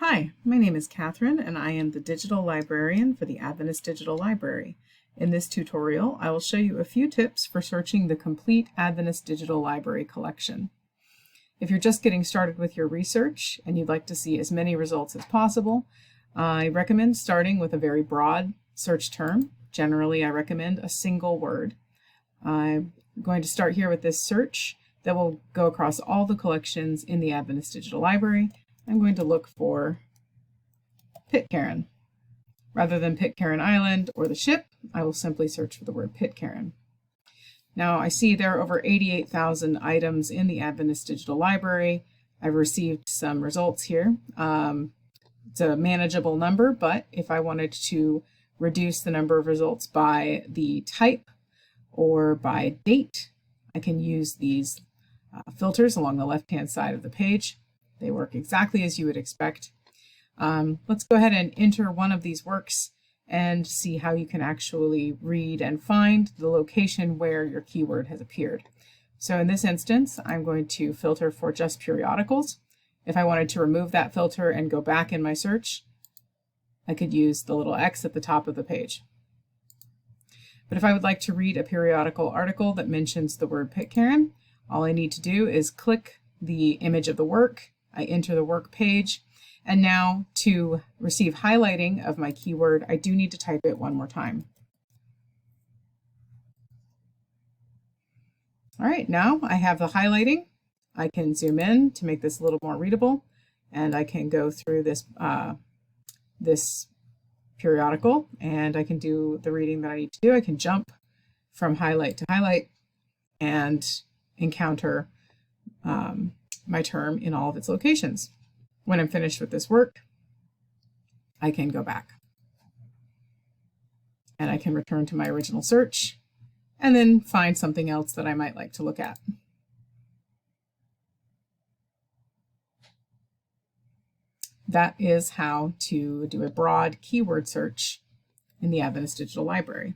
Hi, my name is Catherine and I am the Digital Librarian for the Adventist Digital Library. In this tutorial, I will show you a few tips for searching the complete Adventist Digital Library collection. If you're just getting started with your research and you'd like to see as many results as possible, I recommend starting with a very broad search term. Generally, I recommend a single word. I'm going to start here with this search that will go across all the collections in the Adventist Digital Library. I'm going to look for Pitcairn. Rather than Pitcairn Island or the ship, I will simply search for the word Pitcairn. Now I see there are over 88,000 items in the Adventist Digital Library. I've received some results here. It's a manageable number, but if I wanted to reduce the number of results by the type or by date, I can use these filters along the left-hand side of the page. They work exactly as you would expect. Let's go ahead and enter one of these works and see how you can actually read and find the location where your keyword has appeared. So in this instance, I'm going to filter for just periodicals. If I wanted to remove that filter and go back in my search, I could use the little X at the top of the page. But if I would like to read a periodical article that mentions the word Pitcairn, all I need to do is click the image of the work. I enter the work page, and now to receive highlighting of my keyword, I do need to type it one more time. All right, now I have the highlighting. I can zoom in to make this a little more readable, and I can go through this, this periodical, and I can do the reading that I need to do. I can jump from highlight to highlight and encounter my term in all of its locations. When I'm finished with this work, I can go back and I can return to my original search and then find something else that I might like to look at. That is how to do a broad keyword search in the Adventist Digital Library.